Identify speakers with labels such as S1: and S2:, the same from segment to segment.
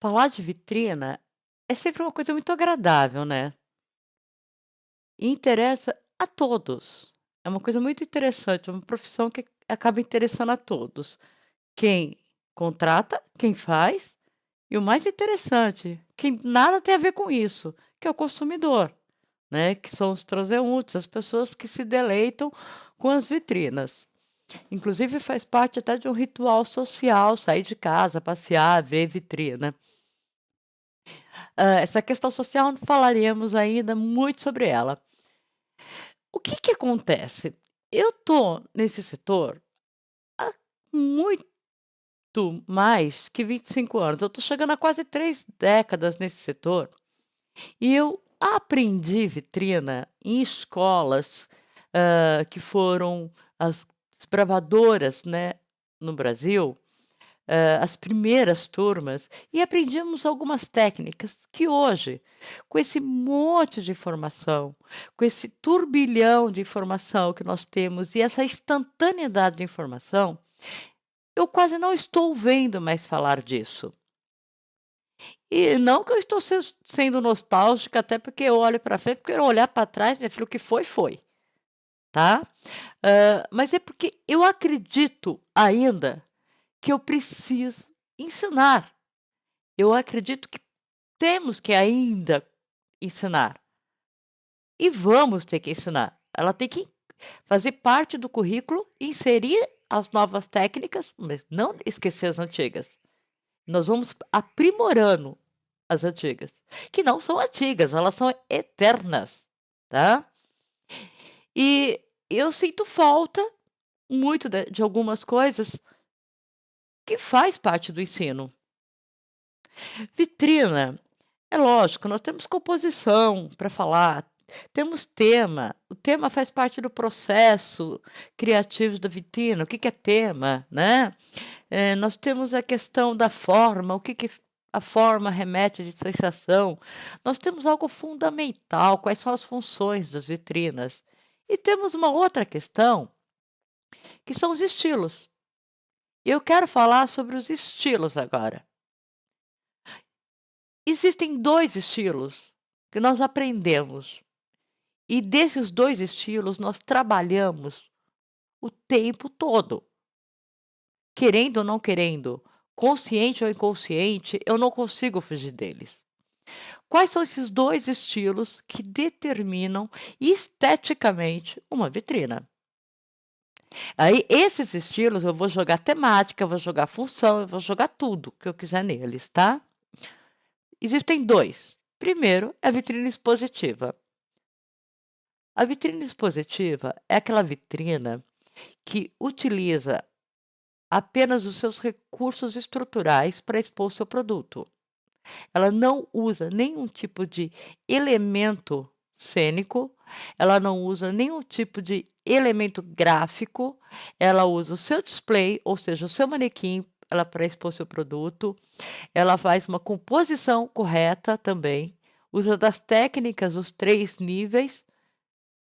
S1: Falar de vitrina é sempre uma coisa muito agradável, né, e interessa a todos. É uma coisa muito interessante, é uma profissão que acaba interessando a todos. Quem contrata, quem faz e o mais interessante, quem nada tem a ver com isso, que é o consumidor, né, que são os transeuntes, as pessoas que se deleitam com as vitrinas. Inclusive faz parte até de um ritual social sair de casa, passear, ver vitrina. Essa questão social falaremos ainda muito sobre ela. O que que acontece? Eu tô nesse setor há muito mais que 25 anos, eu tô chegando a quase 3 décadas nesse setor, e eu aprendi vitrina em escolas, que foram as desbravadoras, né, no Brasil. As primeiras turmas e aprendíamos algumas técnicas que hoje, com esse monte de informação, com esse turbilhão de informação que nós temos e essa instantaneidade de informação, eu quase não estou vendo mais falar disso. E não que eu estou sendo nostálgica, até porque eu olho para frente, porque eu olhar para trás, minha filha, o que foi, foi, tá? Mas é porque eu acredito ainda que eu preciso ensinar. Eu acredito que temos que ainda ensinar e vamos ter que ensinar. Ela tem que fazer parte do currículo, inserir as novas técnicas, mas não esquecer as antigas. Nós vamos aprimorando as antigas, que não são antigas, elas são eternas, tá? E eu sinto falta muito de algumas coisas que faz parte do ensino. Vitrina, é lógico, nós temos composição para falar, temos tema, o tema faz parte do processo criativo da vitrina, o que que é tema, né. Nós temos a questão da forma, o que que a forma remete de sensação. Nós temos algo fundamental, quais são as funções das vitrinas. E temos uma outra questão, que são os estilos. Eu quero falar sobre os estilos agora. Existem 2 estilos que nós aprendemos. E desses 2 estilos nós trabalhamos o tempo todo, querendo ou não querendo, consciente ou inconsciente, eu não consigo fugir deles. Quais são esses 2 estilos que determinam esteticamente uma vitrina? Aí esses estilos eu vou jogar temática, eu vou jogar função, eu vou jogar tudo que eu quiser neles, tá? Existem 2. Primeiro é a vitrine expositiva. A vitrine expositiva é aquela vitrina que utiliza apenas os seus recursos estruturais para expor seu produto. Ela não usa nenhum tipo de elemento cênico, ela não usa nenhum tipo de elemento gráfico, ela usa o seu display, ou seja, o seu manequim, ela para expor seu produto, ela faz uma composição correta também, usa das técnicas os 3 níveis,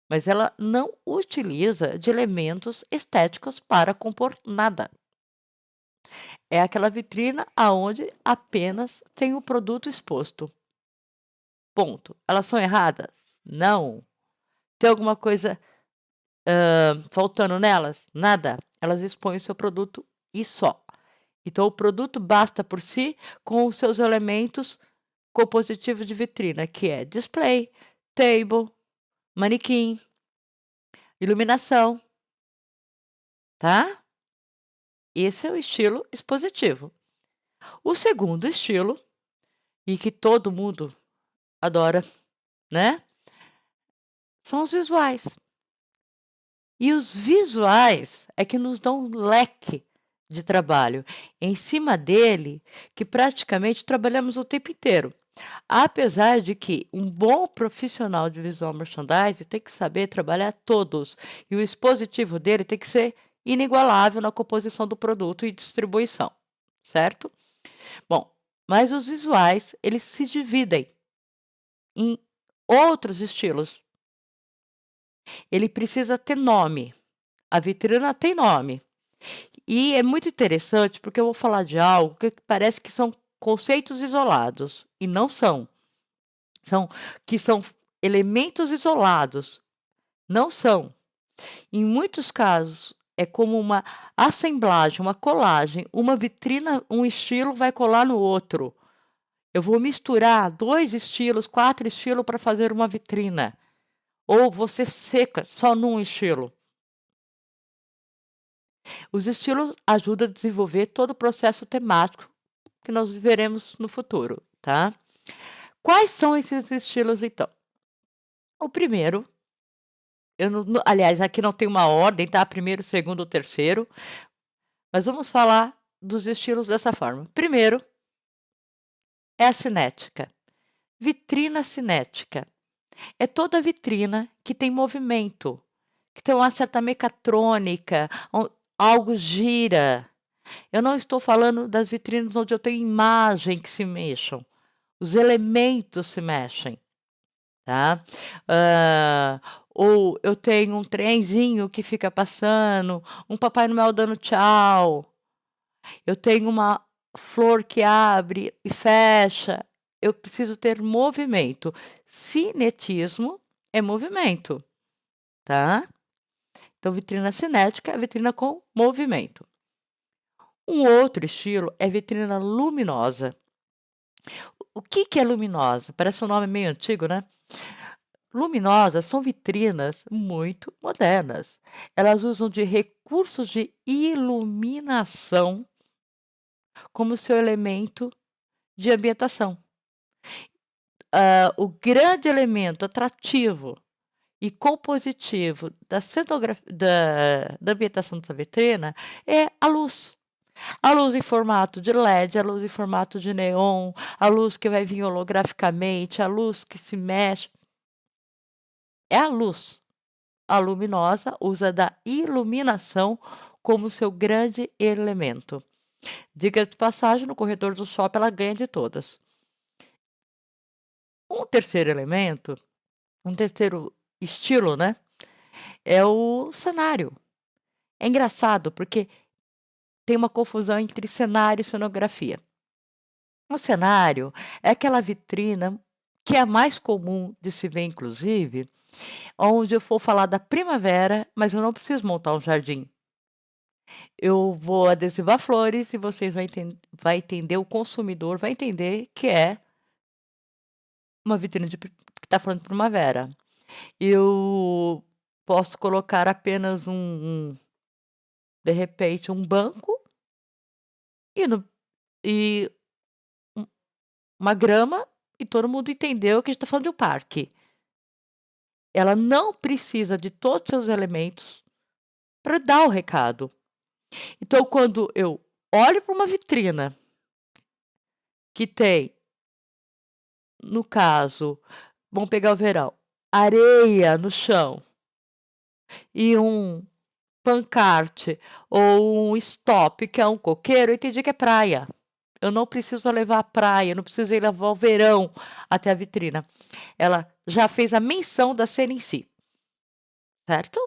S1: mas ela não utiliza de elementos estéticos para compor nada. É aquela vitrina aonde apenas tem o produto exposto. Ponto. Elas são erradas? Não. Tem alguma coisa, faltando nelas? Nada. Elas expõem o seu produto e só. Então o produto basta por si com os seus elementos compositivos de vitrina, que é display, table, manequim, iluminação, tá? Esse é o estilo expositivo. O segundo estilo, e que todo mundo adora, né, são os visuais. E os visuais é que nos dão um leque de trabalho. Em cima dele, que praticamente trabalhamos o tempo inteiro. Apesar de que um bom profissional de visual merchandising tem que saber trabalhar todos, e o expositivo dele tem que ser inigualável na composição do produto e distribuição, certo? Bom, mas os visuais, eles se dividem em outros estilos. Ele precisa ter nome. A vitrina tem nome. E é muito interessante, porque eu vou falar de algo que parece que são conceitos isolados, e não são. São elementos isolados, não são. Em muitos casos, é como uma assemblagem, uma colagem, uma vitrina, um estilo vai colar no outro. Eu vou misturar 2 estilos, 4 estilos para fazer uma vitrina, ou você seca só num estilo. Os estilos ajudam a desenvolver todo o processo temático que nós veremos no futuro, tá? Quais são esses estilos, então? O primeiro, eu não aliás, aqui não tem uma ordem, tá? Primeiro, segundo, terceiro, mas vamos falar dos estilos dessa forma. Primeiro é a cinética. Vitrina cinética. É toda vitrina que tem movimento, que tem uma certa mecatrônica, algo gira. Eu não estou falando das vitrinas onde eu tenho imagem que se mexam. Os elementos se mexem, tá? Ou eu tenho um trenzinho que fica passando, um Papai Noel dando tchau. Eu tenho uma flor que abre e fecha. Eu preciso ter movimento. Cinetismo é movimento, tá? Então, vitrina cinética é vitrina com movimento. Um outro estilo é vitrina luminosa. O que é luminosa? Parece um nome meio antigo, né? Luminosas são vitrinas muito modernas. Elas usam de recursos de iluminação como seu elemento de ambientação. O grande elemento atrativo e compositivo da ambientação dessa vitrina é a luz. A luz em formato de LED, a luz em formato de neon, a luz que vai vir holograficamente, a luz que se mexe. É a luz. A luminosa usa da iluminação como seu grande elemento. Diga de passagem, no corredor do shopping ela ganha de todas. Um terceiro elemento, um terceiro estilo, né? É o cenário. É engraçado porque tem uma confusão entre cenário e cenografia. O cenário é aquela vitrina que é a mais comum de se ver, inclusive, onde eu for falar da primavera, mas eu não preciso montar um jardim. Eu vou adesivar flores e vocês vai entender, o consumidor vai entender que é uma vitrine que está falando de primavera. Eu posso colocar apenas de repente, um banco e uma grama e todo mundo entendeu que a gente está falando de um parque. Ela não precisa de todos os seus elementos para dar o recado. Então, quando eu olho para uma vitrina que tem, no caso, vamos pegar o verão, areia no chão e um pancarte ou um stop, que é um coqueiro, eu entendi que é praia. Eu não preciso levar a praia, eu não precisei levar o verão até a vitrina. Ela já fez a menção da cena em si, certo?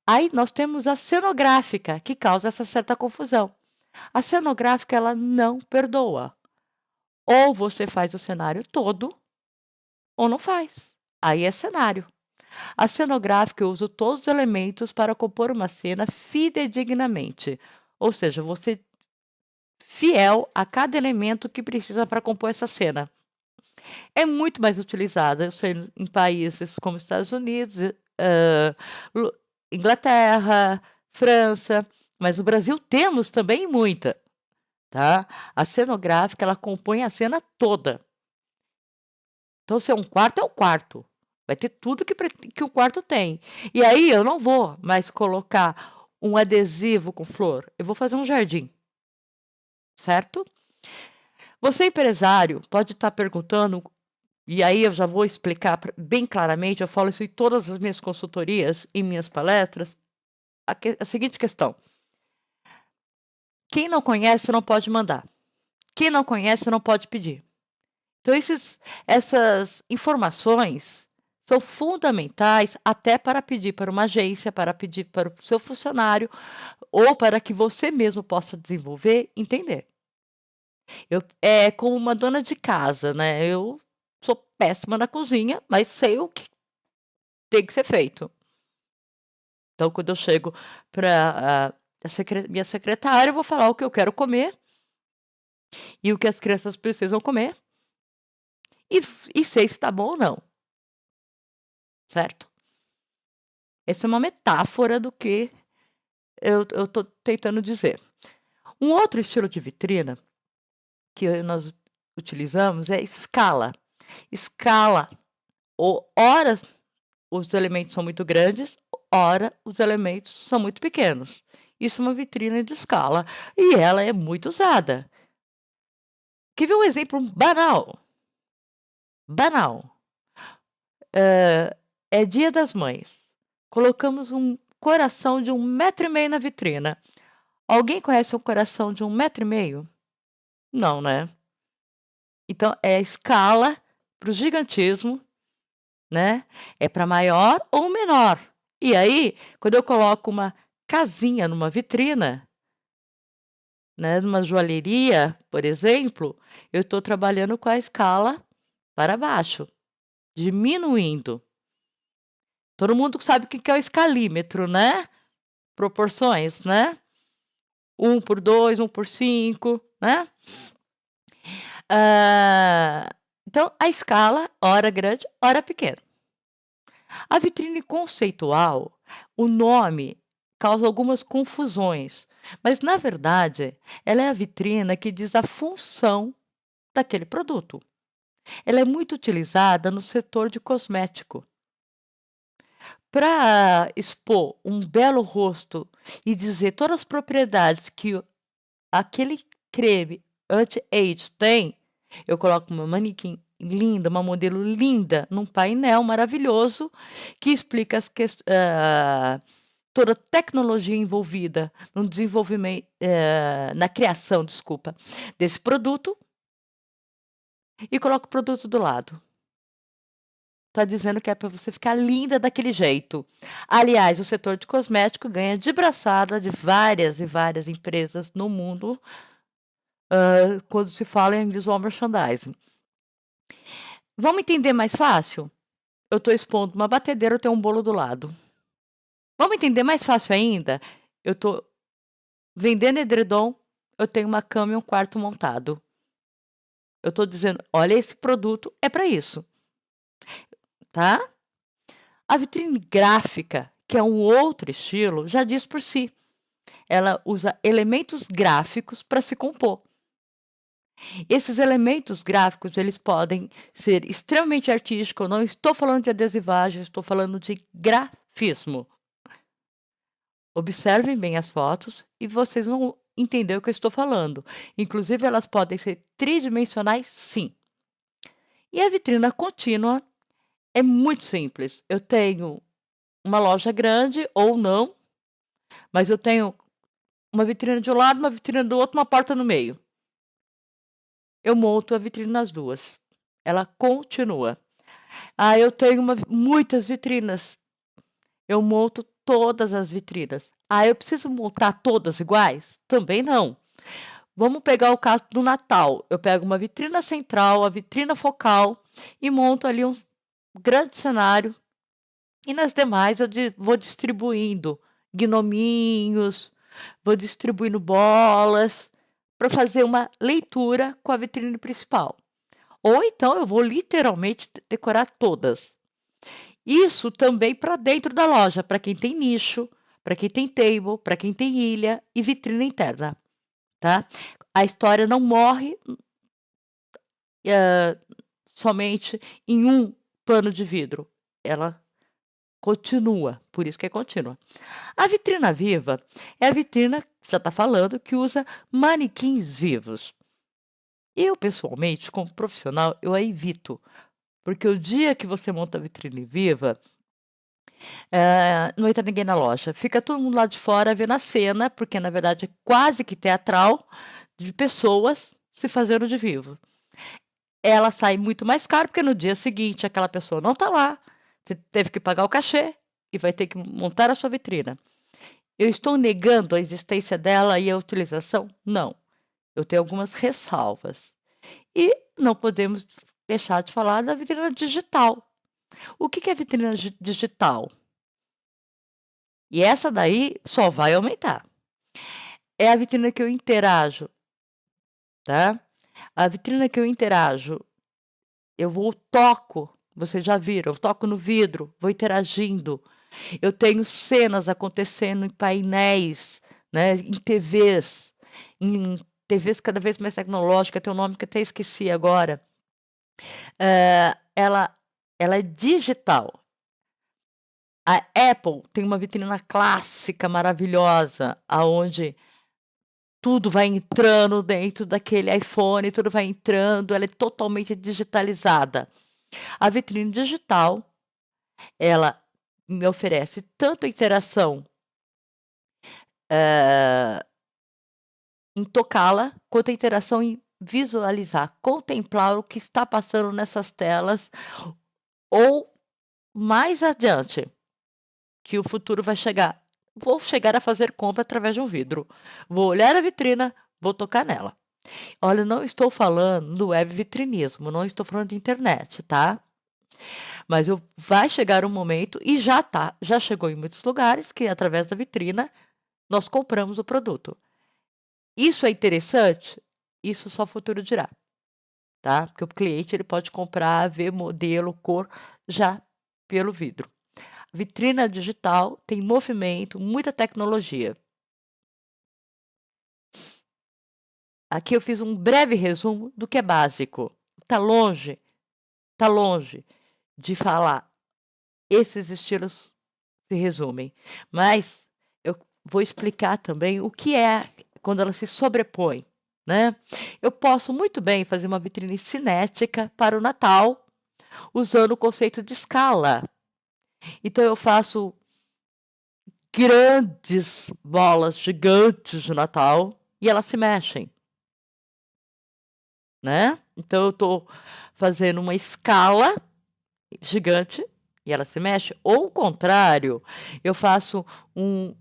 S1: Aí nós temos a cenográfica, que causa essa certa confusão. A cenográfica, ela não perdoa. Ou você faz o cenário todo, ou não faz. Aí é cenário. A cenográfica, eu uso todos os elementos para compor uma cena fidedignamente. Ou seja, você fiel a cada elemento que precisa para compor essa cena. É muito mais utilizada, eu sei, em países como Estados Unidos, Inglaterra, França, mas no Brasil temos também muita, tá? A cenográfica, ela compõe a cena toda. Então, se é um quarto, vai ter tudo que o quarto tem. E aí eu não vou mais colocar um adesivo com flor, eu vou fazer um jardim, certo? Você, empresário, pode estar perguntando, e aí eu já vou explicar bem claramente, eu falo isso em todas as minhas consultorias, em minhas palestras, a seguinte questão: quem não conhece não pode mandar. Quem não conhece não pode pedir. Então, essas informações são fundamentais até para pedir para uma agência, para pedir para o seu funcionário, ou para que você mesmo possa desenvolver, entender. É como uma dona de casa, né, eu sou péssima na cozinha, mas sei o que tem que ser feito. Então quando eu chego para minha secretária, eu vou falar o que eu quero comer e o que as crianças precisam comer, e sei se tá bom ou não, certo? Essa é uma metáfora do que eu tô tentando dizer. Um outro estilo de vitrina que nós utilizamos é escala. Escala, ora os elementos são muito grandes, ora os elementos são muito pequenos. Isso é uma vitrina de escala e ela é muito usada. Quer ver um exemplo banal? Banal. É Dia das Mães. Colocamos um coração de 1,5 m na vitrina. Alguém conhece um coração de 1,5 m? Não, né? Então é a escala para o gigantismo, né? É para maior ou menor. E aí, quando eu coloco uma casinha numa vitrina, né, numa joalheria, por exemplo, eu estou trabalhando com a escala para baixo, diminuindo. Todo mundo sabe o que é o escalímetro, né? Proporções, né? 1/2, 1/5, né? Então, a escala, ora grande, ora pequena. A vitrine conceitual, o nome causa algumas confusões, mas na verdade, ela é a vitrina que diz a função daquele produto. Ela é muito utilizada no setor de cosmético. Para expor um belo rosto e dizer todas as propriedades que aquele creme anti-age tem, eu coloco uma manequim linda, uma modelo linda, num painel maravilhoso que explica toda a tecnologia envolvida no desenvolvimento, na criação, desculpa, desse produto, e coloco o produto do lado. Tá dizendo que é para você ficar linda daquele jeito. Aliás, o setor de cosmético ganha de braçada de várias e várias empresas no mundo, quando se fala em visual merchandising. Vamos entender mais fácil? Eu estou expondo uma batedeira, eu tenho um bolo do lado. Vamos entender mais fácil ainda? Eu estou vendendo edredom, eu tenho uma cama e um quarto montado. Eu estou dizendo, olha, esse produto é para isso, tá? A vitrine gráfica, que é um outro estilo, já diz por si. Ela usa elementos gráficos para se compor. Esses elementos gráficos, eles podem ser extremamente artísticos. Eu não estou falando de adesivagem, estou falando de grafismo. Observem bem as fotos e vocês vão entender o que eu estou falando. Inclusive, elas podem ser tridimensionais, sim. E a vitrina contínua é muito simples. Eu tenho uma loja grande ou não, mas eu tenho uma vitrina de um lado, uma vitrina do outro, uma porta no meio. Eu monto a vitrine nas duas. Ela continua. Eu tenho muitas vitrinas. Eu monto todas as vitrinas. Eu preciso montar todas iguais? Também não. Vamos pegar o caso do Natal. Eu pego uma vitrina central, a vitrina focal e monto ali um grande cenário. E nas demais eu vou distribuindo gnominhos, vou distribuindo bolas para fazer uma leitura com a vitrine principal. Ou então eu vou literalmente decorar todas. Isso também para dentro da loja, para quem tem nicho, para quem tem table, para quem tem ilha e vitrine interna, tá? A história não morre somente em um pano de vidro. Ela continua, por isso que é contínua. A vitrina viva é a vitrina, já está falando, que usa manequins vivos. Eu, pessoalmente, como profissional, eu a evito. Porque o dia que você monta a vitrine viva, não entra ninguém na loja. Fica todo mundo lá de fora vendo a cena, porque na verdade é quase que teatral, de pessoas se fazendo de vivo. Ela sai muito mais caro, porque no dia seguinte aquela pessoa não está lá, você teve que pagar o cachê e vai ter que montar a sua vitrina. Eu estou negando a existência dela e a utilização? Não. eu tenho algumas ressalvas. E não podemos deixar de falar da vitrina digital. O que é vitrina digital? E essa daí só vai aumentar. É a vitrina que eu interajo, tá? A vitrina que eu interajo, toco, vocês já viram, eu toco no vidro, vou interagindo. Eu tenho cenas acontecendo em painéis, né, em TVs cada vez mais tecnológicas, tem um nome que eu até esqueci agora. Ela é digital. A Apple tem uma vitrina clássica maravilhosa, aonde tudo vai entrando dentro daquele iPhone, tudo vai entrando, ela é totalmente digitalizada. A vitrine digital, ela me oferece tanto a interação em tocá-la, quanto a interação em visualizar, contemplar o que está passando nessas telas, ou mais adiante, que o futuro vai chegar. Vou chegar a fazer compra através de um vidro. Vou olhar a vitrina, vou tocar nela. Olha, eu não estou falando do web vitrinismo, não estou falando de internet, tá? Mas vai chegar um momento, e já chegou em muitos lugares, que através da vitrina nós compramos o produto. Isso é interessante? Isso só o futuro dirá, tá? Porque o cliente ele pode comprar, ver modelo, cor, já pelo vidro. A vitrina digital tem movimento, muita tecnologia. Aqui eu fiz um breve resumo do que é básico. Tá longe de falar. Esses estilos se resumem, mas eu vou explicar também o que é quando ela se sobrepõe, né? Eu posso muito bem fazer uma vitrine cinética para o Natal, usando o conceito de escala. Então eu faço grandes bolas gigantes de Natal e elas se mexem, né? Então eu estou fazendo uma escala gigante e ela se mexe, ou o contrário, eu faço um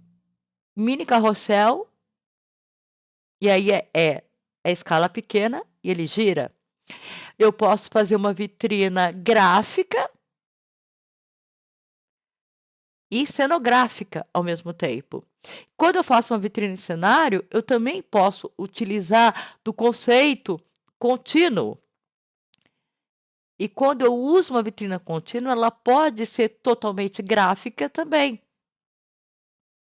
S1: mini carrossel e aí é a escala pequena e ele gira. Eu posso fazer uma vitrina gráfica e cenográfica ao mesmo tempo. Quando eu faço uma vitrine de cenário, eu também posso utilizar do conceito contínuo. E quando eu uso uma vitrina contínua, ela pode ser totalmente gráfica também.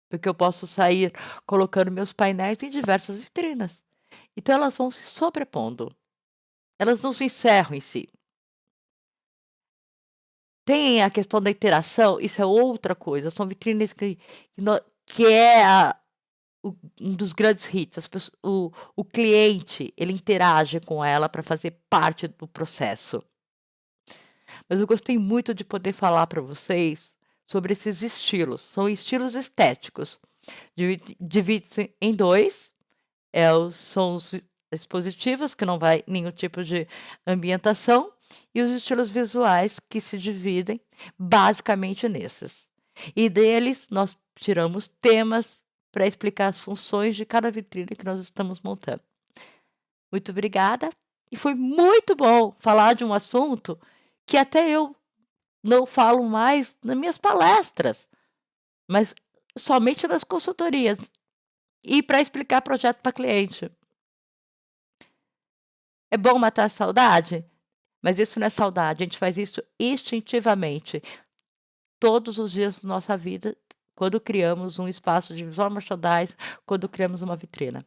S1: Porque eu posso sair colocando meus painéis em diversas vitrinas. Então elas vão se sobrepondo. Elas não se encerram em si. Tem a questão da interação, isso é outra coisa. São vitrines que é um dos grandes hits. O cliente, ele interage com ela para fazer parte do processo. Mas eu gostei muito de poder falar para vocês sobre esses estilos. São estilos estéticos. Divide-se em dois. São os expositivos, que não vai nenhum tipo de ambientação, e os estilos visuais, que se dividem basicamente nesses. E deles, nós tiramos temas para explicar as funções de cada vitrine que nós estamos montando. Muito obrigada. E foi muito bom falar de um assunto que até eu não falo mais nas minhas palestras, mas somente nas consultorias e para explicar projeto para cliente. É bom matar a saudade? Mas isso não é saudade, a gente faz isso instintivamente, todos os dias da nossa vida, quando criamos um espaço de visual merchandising, quando criamos uma vitrina.